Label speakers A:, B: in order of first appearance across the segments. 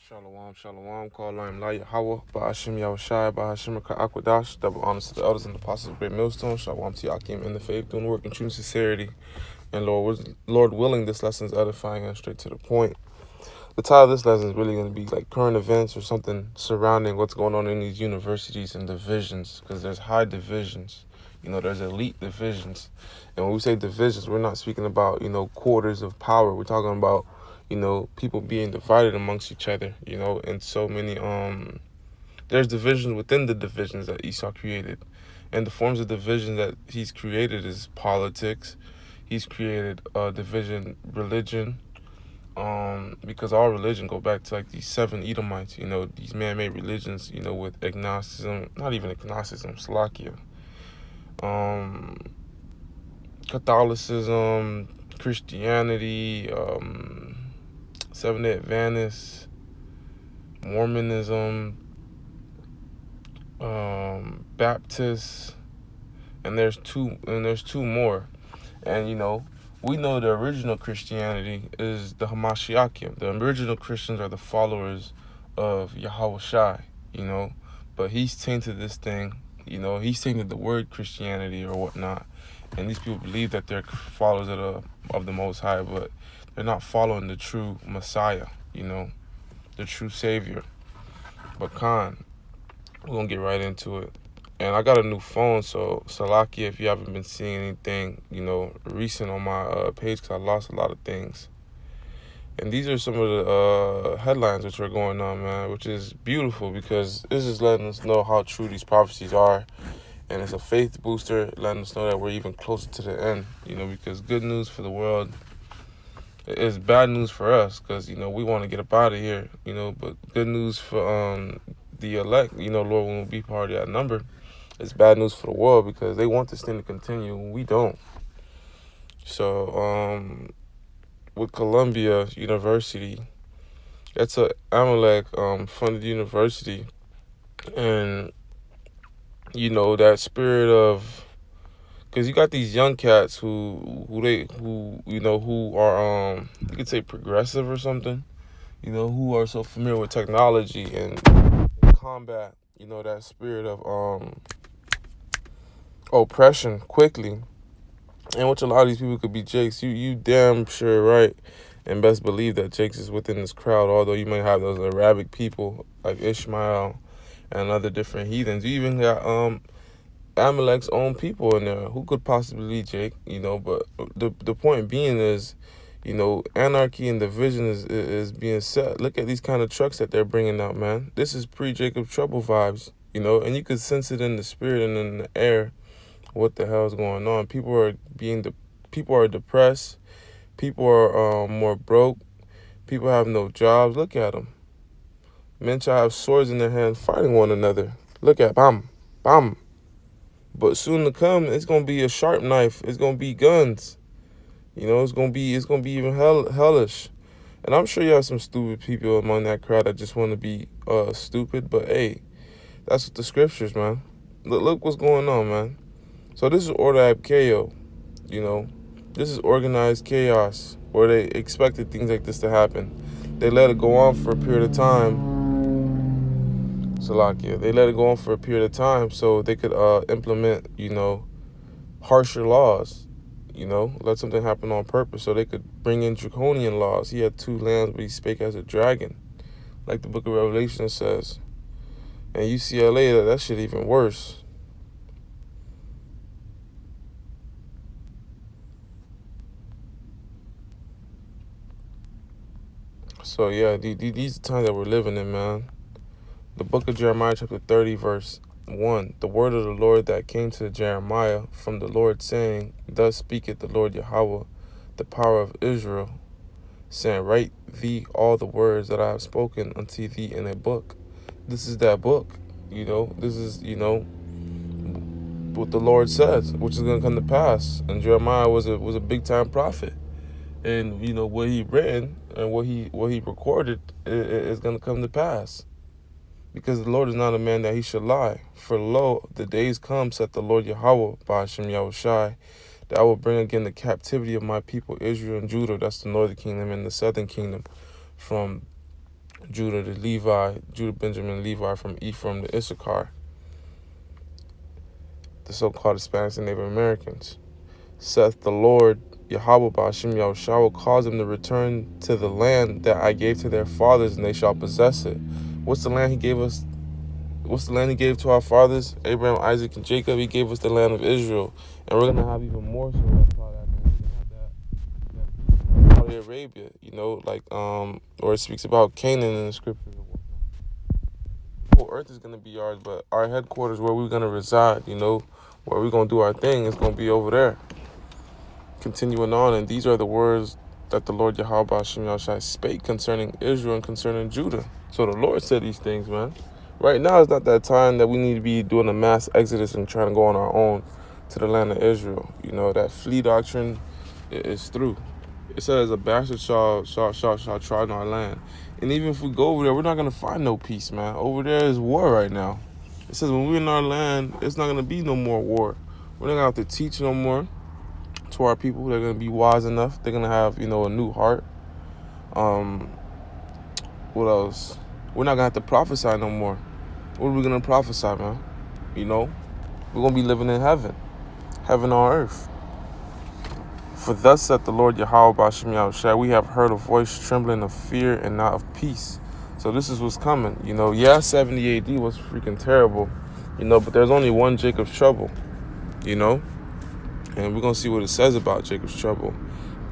A: Shalom, shalom, call I'm La Yahweh, Ba'ashim Yahushai, Ba'ashim Akadash, double honors to the elders and the apostles of Great Millstone, Shalom to Yakim in the faith, doing work in true sincerity, and Lord willing, this lesson is edifying and straight to the point. The title of this lesson is really going to be like current events or something surrounding what's going on in these universities and divisions, because there's high divisions, there's elite divisions, and when we say divisions, we're not speaking about, quarters of power, we're talking about people being divided amongst each other, and so many, there's divisions within the divisions that Esau created. And the forms of division that he's created is politics. He's created division, religion, because all religion go back to like these 7 Edomites, these man-made religions, with agnosticism, not even agnosticism, Salakia, Catholicism, Christianity, Seventh-day Adventists, Mormonism, Baptists, and there's two more. And we know the original Christianity is the Hamashiachim. The original Christians are the followers of Yahweh Shai, but he's tainted this thing, he's tainted the word Christianity or whatnot. And these people believe that they're followers of the Most High, but they're not following the true Messiah, the true Savior. But Khan, we're going to get right into it. And I got a new phone, so Salakia, if you haven't been seeing anything, recent on my page, because I lost a lot of things. And these are some of the headlines which are going on, man, which is beautiful, because this is letting us know how true these prophecies are. And it's a faith booster, letting us know that we're even closer to the end, because good news for the world is bad news for us, because, we want to get up out of here, but good news for the elect, Lord won't be part of that number. It's bad news for the world because they want this thing to continue and we don't. So, with Columbia University, that's a Amalek funded university, and that spirit of, because you got these young cats who are you could say progressive or something, who are so familiar with technology and combat, that spirit of oppression quickly, and which a lot of these people could be Jakes. You damn sure right, and best believe that Jakes is within this crowd. Although you may have those Arabic people like Ishmael and other different heathens, you even got Amalek's own people in there who could possibly be Jake. But the point being is, anarchy and division is being set. Look at these kind of trucks that they're bringing out, man. This is pre-Jacob Trouble vibes, and you could sense it in the spirit and in the air. What the hell is going on? People are depressed. People are more broke. People have no jobs. Look at them. Men shall have swords in their hands, fighting one another. Look at bam, bam. But soon to come, it's gonna be a sharp knife. It's gonna be guns. It's gonna be even hellish. And I'm sure you have some stupid people among that crowd that just want to be stupid. But hey, that's what the scriptures, man. Look what's going on, man. So this is Order Ab Chaos, This is organized chaos where they expected things like this to happen. They let it go on for a period of time. Salakia. They let it go on for a period of time so they could implement, harsher laws. Let something happen on purpose so they could bring in draconian laws. He had 2 lambs, but he spake as a dragon, like the book of Revelation says. And UCLA, that shit even worse. So yeah, these are the times that we're living in, man. The book of Jeremiah chapter 30 verse 1. The word of the Lord that came to Jeremiah from the Lord, saying, Thus speaketh the Lord Yahweh, the power of Israel, saying, Write thee all the words that I have spoken unto thee in a book. This is that book. This is, what the Lord says, which is going to come to pass. And Jeremiah was a big time prophet. And what he written and what he recorded is going to come to pass, because the Lord is not a man that he should lie. For lo, the days come, saith the Lord Yahweh, Ba'ashim Yahushai, that I will bring again the captivity of my people Israel and Judah. That's the northern kingdom and the southern kingdom, from Judah to Levi, Judah, Benjamin, Levi, from Ephraim to Issachar, the so-called Hispanics and Native Americans. Saith the Lord, Yahweh Ba'ashem Yahushua will cause them to return to the land that I gave to their fathers, and they shall possess it. What's the land he gave us? What's the land he gave to our fathers? Abraham, Isaac, and Jacob. He gave us the land of Israel. And we're going to have even more so that's part of that land. We're going to have that Saudi Arabia, or it speaks about Canaan in the scriptures. The whole earth is going to be ours, but our headquarters, where we're going to reside, where we're going to do our thing, is going to be over there. Continuing on, and these are the words that the Lord Yahweh Ba'ashem Yahushua spake concerning Israel and concerning Judah. So the Lord said these things, man. Right now is not that time that we need to be doing a mass exodus and trying to go on our own to the land of Israel. That flea doctrine is through. It says a bastard shall try in our land. And even if we go over there, we're not going to find no peace, man. Over there is war right now. It says when we're in our land, it's not going to be no more war. We're not going to have to teach no more to our people. They're going to be wise enough. They're going to have, a new heart. What else? We're not going to have to prophesy no more. What are we going to prophesy, man? We're going to be living in heaven on earth. For thus saith the Lord Yahweh Ba'ashem Yahushua, we have heard a voice trembling of fear and not of peace. So this is what's coming. 70 AD was freaking terrible, but there's only one Jacob's trouble, and we're going to see what it says about Jacob's trouble.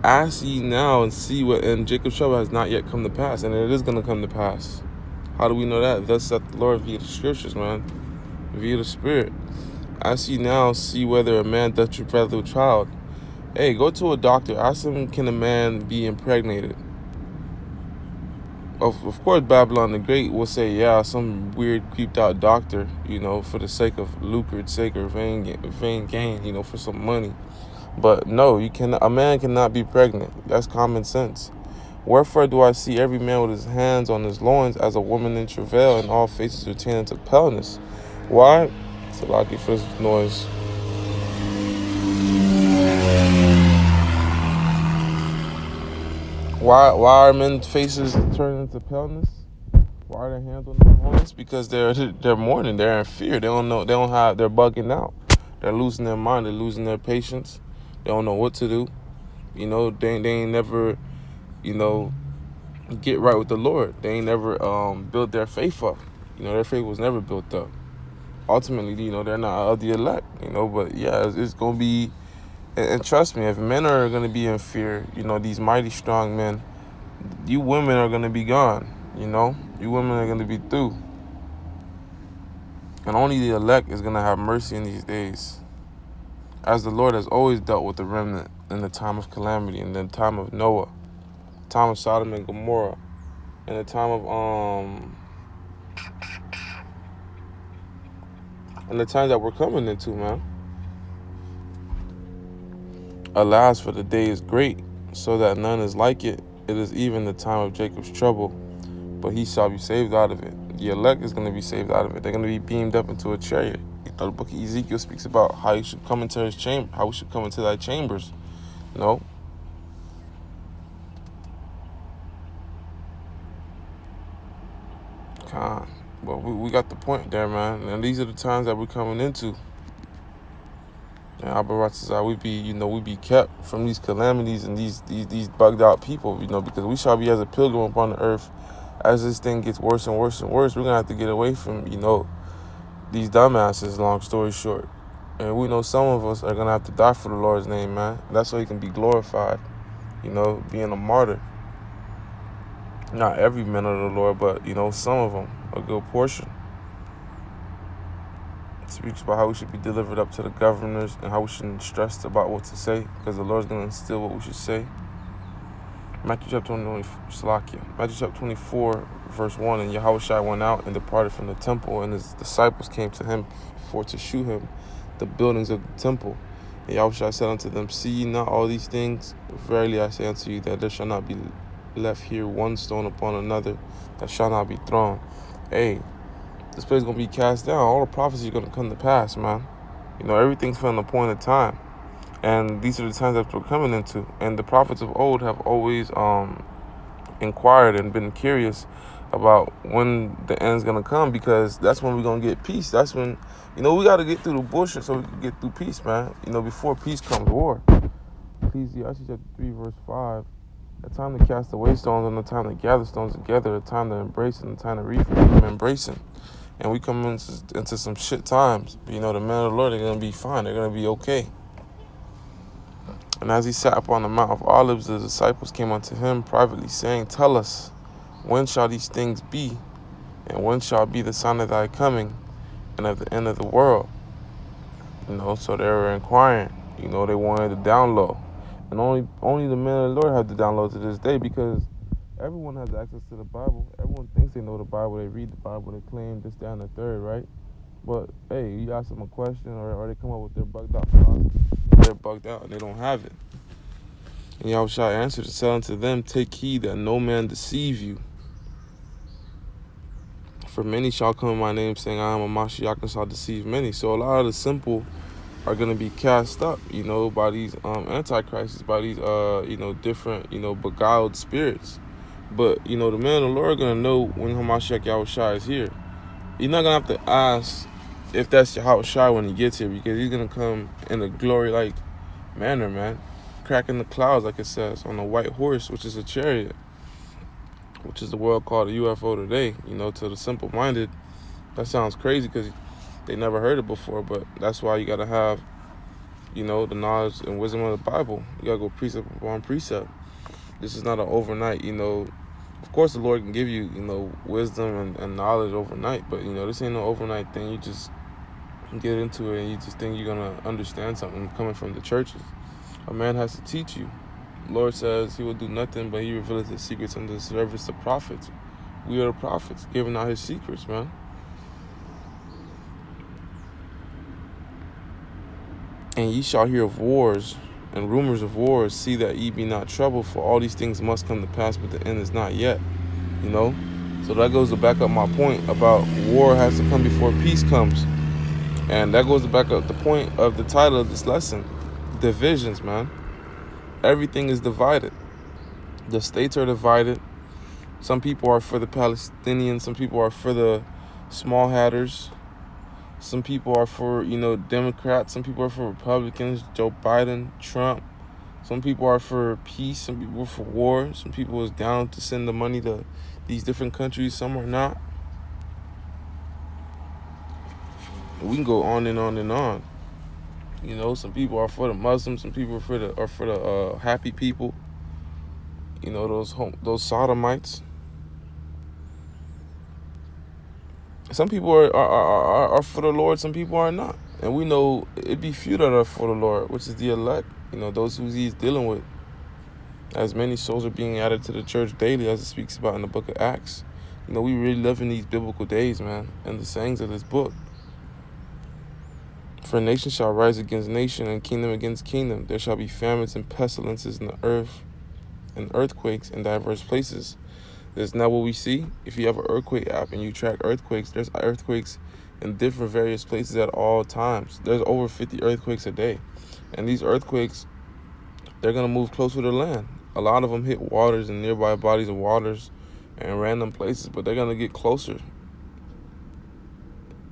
A: Ask ye now and see what, and Jacob's trouble has not yet come to pass, and it is going to come to pass. How do we know that? Thus saith the Lord via the scriptures, man, via the Spirit. Ask ye now, see whether a man doth travail with child. Hey, go to a doctor. Ask him, can a man be impregnated? Of course, Babylon the Great will say, yeah, some weird, creeped out doctor, for the sake of lucrative sake or vain gain, for some money. But no, a man cannot be pregnant. That's common sense. Wherefore do I see every man with his hands on his loins as a woman in travail, and all faces retaining to paleness? Why? Salaki for this noise. Why are men's faces turning into paleness? Why are their hands on their loins? Because they're mourning. They're in fear. They don't know. They're bugging out. They're losing their mind. They're losing their patience. They don't know what to do. They ain't never, get right with the Lord. They ain't never built their faith up. Their faith was never built up. Ultimately, they're not of the elect. But yeah, it's gonna be. And trust me, if men are going to be in fear, these mighty strong men, you women are going to be gone, You women are going to be through. And only the elect is going to have mercy in these days. As the Lord has always dealt with the remnant in the time of calamity, in the time of Noah, time of Sodom and Gomorrah, in the time of, and the times that we're coming into, man. Alas, for the day is great, so that none is like it. It is even the time of Jacob's trouble, but he shall be saved out of it. The elect is going to be saved out of it. They're going to be beamed up into a chariot. The book of Ezekiel speaks about how you should come into his chamber, how we should come into thy chambers. God, well, we got the point there, man. And these are the times that we're coming into. And Abaratazah, we be kept from these calamities and these bugged out people, because we shall be as a pilgrim upon the earth. As this thing gets worse and worse and worse, we're gonna have to get away from, these dumbasses, long story short. And we know some of us are gonna have to die for the Lord's name, man. That's so he can be glorified, being a martyr. Not every man of the Lord, but, some of them, a good portion. It speaks about how we should be delivered up to the governors and how we shouldn't stress about what to say, because the Lord's going to instill what we should say. Matthew chapter 24, verse 1, and Yahushua went out and departed from the temple, and his disciples came to him for to shew him the buildings of the temple. And Yahushua said unto them, see ye not all these things? Verily I say unto you that there shall not be left here one stone upon another that shall not be thrown. Hey, this place is going to be cast down. All the prophecies are going to come to pass, man. Everything's from the point of time. And these are the times that we're coming into. And the prophets of old have always inquired and been curious about when the end's gonna come, because that's when we're gonna get peace. That's when, we gotta get through the bullshit so we can get through peace, man. Before peace comes war. Ecclesiastes chapter 3, verse 5. A time to cast away stones and a time to gather stones together, a time to embrace and a time to refrain from embracing. And we come into some shit times. But, the men of the Lord are gonna be fine. They're gonna be okay. And as he sat upon the Mount of Olives, the disciples came unto him privately, saying, Tell us, when shall these things be? And when shall be the sign of thy coming and of the end of the world? So they were inquiring. They wanted the down low. And only the men of the Lord have the down low to this day, because everyone has access to the Bible. Everyone thinks they know the Bible. They read the Bible. They claim this, that, and the third, right? But, hey, you ask them a question or they come up with their bugged out philosophy. They're bugged out and they don't have it. And Yahushua answered and said unto them, Take heed that no man deceive you. For many shall come in my name, saying, I am a Mashiach, and shall deceive many. So a lot of the simple are going to be cast up, by these antichrists, by these, different, beguiled spirits. But, the men of the Lord are going to know when Hamashiach Yahushua is here. You're not going to have to ask if that's Yahushua when he gets here, because he's going to come in a glory-like manner, man. Cracking the clouds, like it says, on a white horse, which is a chariot, which is the world called a UFO today. To the simple-minded, that sounds crazy because they never heard it before, but that's why you got to have, the knowledge and wisdom of the Bible. You got to go precept upon precept. This is not an overnight, of course the Lord can give you, wisdom and knowledge overnight, but, this ain't no overnight thing. You just get into it and you just think you're going to understand something coming from the churches. A man has to teach you. The Lord says he will do nothing, but he reveals his secrets unto the servants, the prophets. We are the prophets, giving out his secrets, man. And ye shall hear of wars and rumors of wars. See that ye be not troubled, for all these things must come to pass, but the end is not yet. So that goes to back up my point about war has to come before peace comes. And that goes to back up the point of the title of this lesson. Divisions, man. Everything is divided. The states are divided. Some people are for the Palestinians. Some people are for the small hatters. Some people are for, Democrats. Some people are for Republicans, Joe Biden, Trump. Some people are for peace. Some people are for war. Some people is down to send the money to these different countries. Some are not. We can go on and on and on. Some people are for the Muslims. Some people are for the happy people. Those sodomites. Some people are for the Lord. Some people are not. And we know it be few that are for the Lord, which is the elect. Those who he's dealing with. As many souls are being added to the church daily, as it speaks about in the book of Acts. We really live in these biblical days, man, and the sayings of this book. For nation shall rise against nation, and kingdom against kingdom. There shall be famines and pestilences in the earth, and earthquakes in diverse places. That's not what we see. If you have an earthquake app and you track earthquakes, there's earthquakes in different various places at all times. There's over 50 earthquakes a day. And these earthquakes, they're going to move closer to land. A lot of them hit waters and nearby bodies of waters and random places, but they're going to get closer.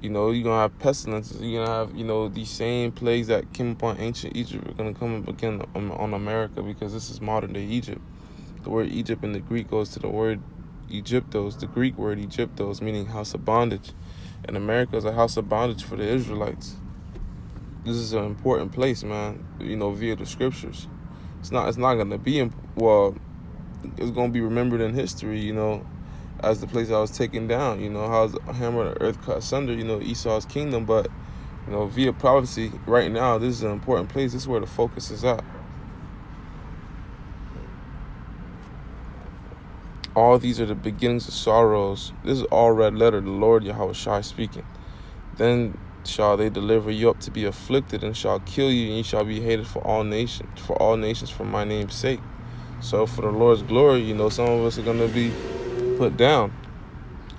A: You're going to have pestilences. You're going to have, these same plagues that came upon ancient Egypt are going to come up again on America, because this is modern day Egypt. The word Egypt in the Greek goes to the word Egyptos, the Greek word Egyptos, meaning house of bondage. And America is a house of bondage for the Israelites. This is an important place, man, via the scriptures. It's not going to be, it's going to be remembered in history, as the place I was taken down, how the hammer of the earth cut asunder, Esau's kingdom. But, via prophecy, right now, this is an important place. This is where the focus is at. All these are the beginnings of sorrows. This is all red letter, the Lord Yahushua speaking. Then shall they deliver you up to be afflicted, and shall kill you, and you shall be hated for all nations for my name's sake. So for the Lord's glory, some of us are going to be put down.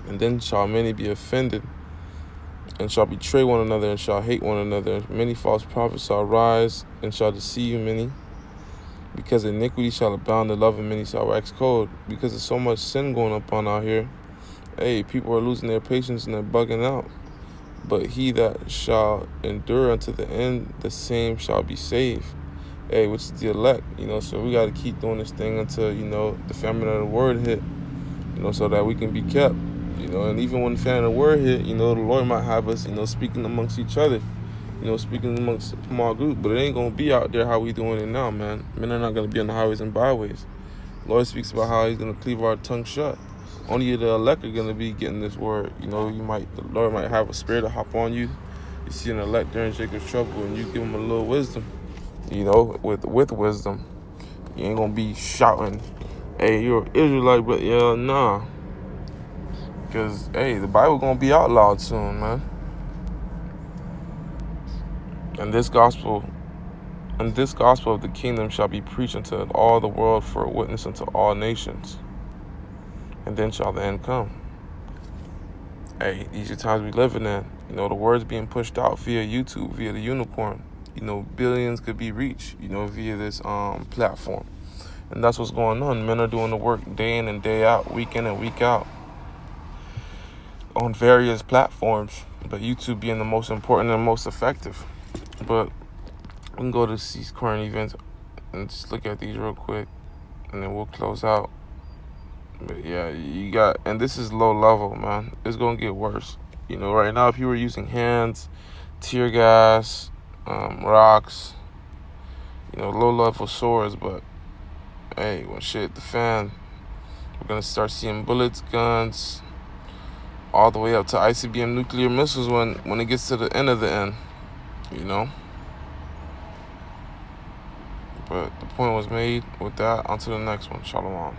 A: And then shall many be offended, and shall betray one another, and shall hate one another. Many false prophets shall rise, and shall deceive many. Because iniquity shall abound, the love of many shall wax cold. Because there's so much sin going upon out here, Hey, people are losing their patience and they're bugging out. But he that shall endure unto the end, the same shall be saved. Hey, which is the elect, so we got to keep doing this thing until, the famine of the word hit, so that we can be kept, and even when the famine of the word hit, the Lord might have us, speaking amongst each other, speaking amongst a small group, but it ain't going to be out there how we doing it now, man. Men are not going to be on the highways and byways. The Lord speaks about how he's going to cleave our tongue shut. Only the elect are going to be getting this word. The Lord might have a spirit to hop on you. You see an elect during Jacob's trouble and you give him a little wisdom, with wisdom. You ain't going to be shouting, hey, you're an Israelite, but yeah, nah. Because, hey, the Bible going to be outlawed soon, man. And this gospel of the kingdom shall be preached unto all the world for a witness unto all nations. And then shall the end come. Hey, these are times we living in. The word's being pushed out via YouTube, via the unicorn. Billions could be reached, via this platform. And that's what's going on. Men are doing the work day in and day out, week in and week out, on various platforms, but YouTube being the most important and most effective. But we can go to these current events and just look at these real quick, and then we'll close out. But yeah, and this is low level, man. It's gonna get worse. Right now, if you were using hands, tear gas, rocks, low level swords, but hey, when shit hit the fan, we're gonna start seeing bullets, guns, all the way up to ICBM nuclear missiles when it gets to the end of the end, But the point was made with that. On to the next one. Shalom.